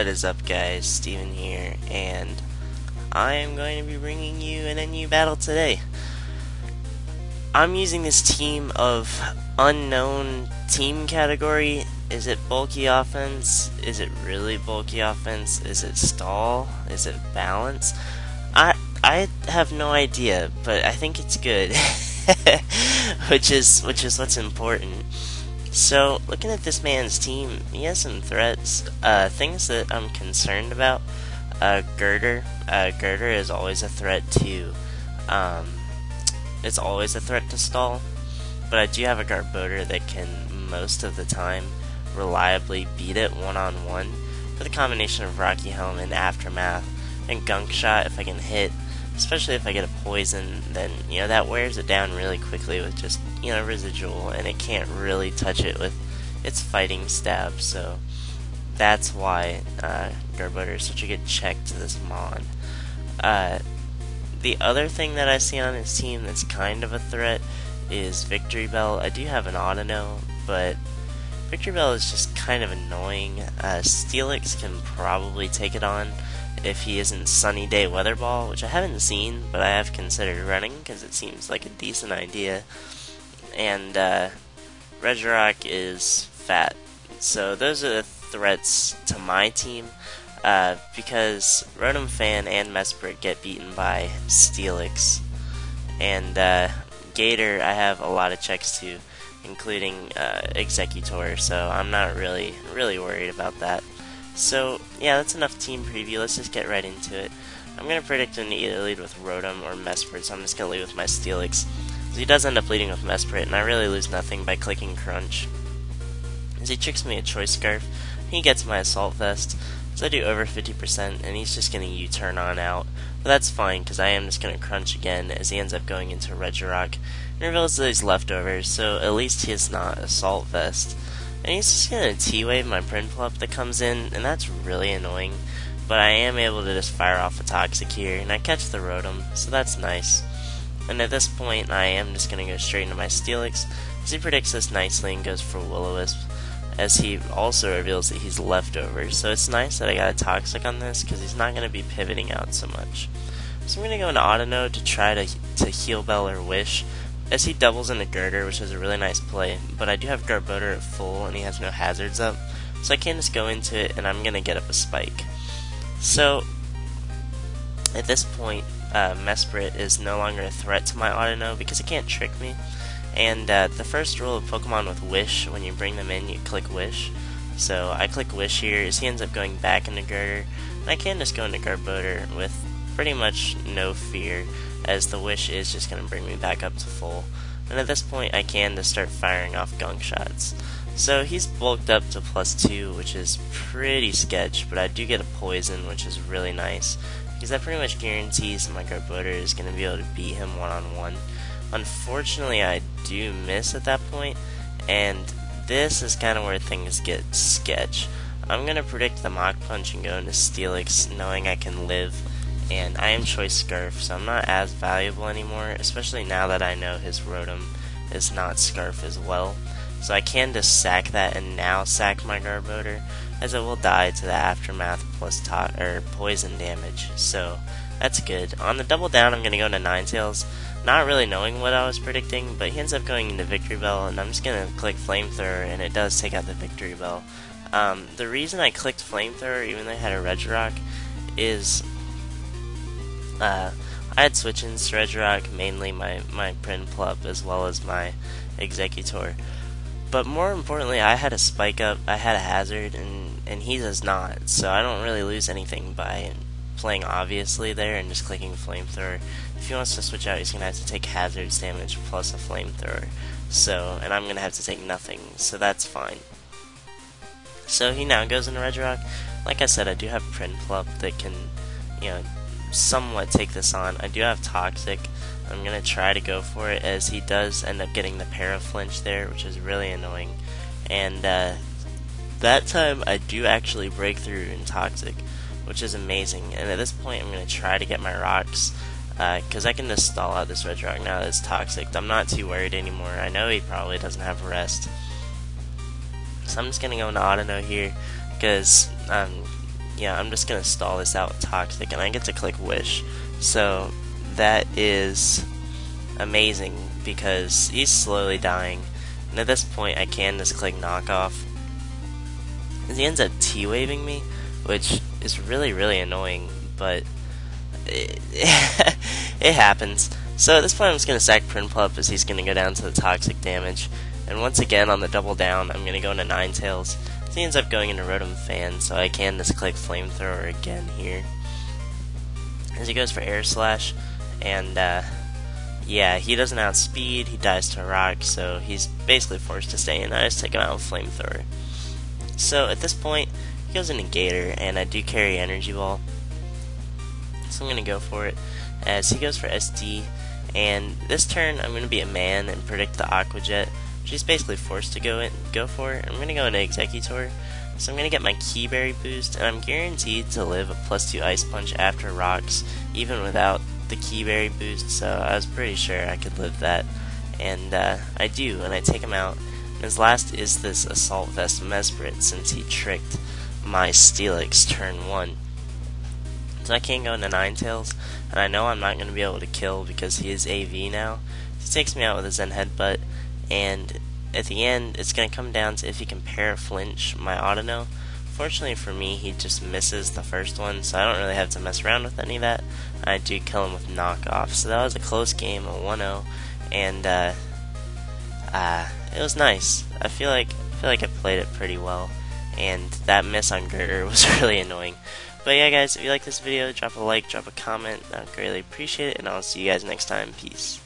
What is up, guys? Steven here, and I am going to be bringing you an NU battle today. I'm using this team of unknown team category. Is it bulky offense? Is it really bulky offense? Is it stall? Is it balance? I have no idea, but I think it's good, which is what's important. So, looking at this man's team, he has some threats, things that I'm concerned about. Girder. Girder is always a threat to, it's always a threat to stall. But I do have a Garboder that can, most of the time, reliably beat it one-on-one. With a combination of Rocky Helm and Aftermath, and Gunk Shot if I can hit. Especially if I get a poison, then, that wears it down really quickly with just, residual, and it can't really touch it with its fighting stab, so that's why Garboder is such a good check to this Mon. The other thing that I see on his team that's kind of a threat is Victory Bell. I do have an Autono, but Victory Bell is just kind of annoying. Steelix can probably take it on if he isn't Sunny Day Weather Ball, which I haven't seen, but I have considered running because it seems like a decent idea. And Regirock is fat. So those are the threats to my team, because Rotom Fan and Mesprit get beaten by Steelix. And Gator, I have a lot of checks to, including Executor, so I'm not really worried about that. So, yeah, that's enough team preview. Let's just get right into it. I'm going to predict him to either lead with Rotom or Mesprit, so I'm just going to lead with my Steelix. So he does end up leading with Mesprit, and I really lose nothing by clicking Crunch. As he tricks me a Choice Scarf, he gets my Assault Vest, so I do over 50%, and he's just going to U-turn on out. But that's fine, because I am just going to Crunch again, as he ends up going into Regirock, and reveals that he's leftovers, so at least he's not Assault Vest. And he's just going to T-Wave my Prinplup that comes in, and that's really annoying. But I am able to just fire off a Toxic here, and I catch the Rotom, so that's nice. And at this point, I am just going to go straight into my Steelix, as he predicts this nicely and goes for Will-O-Wisp, as he also reveals that he's leftovers. So it's nice that I got a Toxic on this, because he's not going to be pivoting out so much. So I'm going to go into Autono to try to Heal Bell or Wish, as he doubles into Girder, which is a really nice play, but I do have Garboder at full, and he has no hazards up, so I can just go into it, and I'm going to get up a Spike. So, at this point, Mesprit is no longer a threat to my Autono, because it can't trick me, and the first rule of Pokemon with Wish, when you bring them in, you click Wish. So, I click Wish here, as he ends up going back into Girder, and I can just go into Garboder with pretty much no fear, as the Wish is just going to bring me back up to full. And at this point, I can just start firing off Gunk Shots. So he's bulked up to +2, which is pretty sketch, but I do get a Poison, which is really nice, because that pretty much guarantees that my Garboder is going to be able to beat him one-on-one. Unfortunately, I do miss at that point, and this is kind of where things get sketch. I'm going to predict the Mach Punch and go into Steelix, knowing I can live. And I am Choice Scarf, so I'm not as valuable anymore, especially now that I know his Rotom is not Scarf as well. So I can just sack that and now sack my Garboder, as it will die to the Aftermath plus poison damage, so that's good. On the double down, I'm going to go into Ninetales, not really knowing what I was predicting, but he ends up going into Victory Bell, and I'm just going to click Flamethrower, and it does take out the Victory Bell. The reason I clicked Flamethrower, even though I had a Regirock, is I had switch-ins to Regirock, mainly my Prinplup as well as my Executor. But more importantly, I had a Spike Up, I had a Hazard, and he does not. So I don't really lose anything by playing obviously there and just clicking Flamethrower. If he wants to switch out, he's going to have to take Hazards damage plus a Flamethrower. So, and I'm going to have to take nothing, so that's fine. So he now goes into Regirock. Like I said, I do have Prinplup that can, somewhat take this on. I do have Toxic. I'm going to try to go for it, as he does end up getting the Paraflinch there, which is really annoying. And that time I do actually break through in Toxic, which is amazing. And at this point I'm going to try to get my Rocks, because I can just stall out this Regirock now that it's Toxic. I'm not too worried anymore. I know he probably doesn't have Rest. So I'm just going to go into Autono here, because yeah, I'm just gonna stall this out with Toxic, and I get to click Wish. So that is amazing because he's slowly dying, and at this point I can just click Knockoff. And he ends up T-waving me, which is really annoying, but it happens. So at this point I'm just going to sack Prinplup as he's going to go down to the Toxic damage. And once again on the double down I'm going to go into Ninetales. So he ends up going into Rotom Fan, so I can just click Flamethrower again here. As he goes for Air Slash, and yeah, he doesn't outspeed, he dies to a rock, so he's basically forced to stay in. I just take him out with Flamethrower. So at this point, he goes into Gator, and I do carry Energy Ball. So I'm going to go for it, as he goes for SD, and this turn I'm going to be a man and predict the Aqua Jet, which he's basically forced to go for. I'm going to go into Executor, so I'm going to get my Key Berry boost, and I'm guaranteed to live a +2 Ice Punch after rocks, even without the Key Berry boost, so I was pretty sure I could live that, and I do, and I take him out. His last is this Assault Vest Mesprit, since he tricked my Steelix turn 1. So I can't go into Ninetales, and I know I'm not going to be able to kill because he is AV now. He takes me out with a Zen Headbutt, and at the end, it's going to come down to if he can Para-Flinch my Autono. Fortunately for me, he just misses the first one, so I don't really have to mess around with any of that. I do kill him with Knockoff. So that was a close game, a 1-0, and it was nice. I feel like I played it pretty well, and that miss on Girder was really annoying. But yeah, guys, if you like this video, drop a like, drop a comment. I'd greatly appreciate it, and I'll see you guys next time. Peace.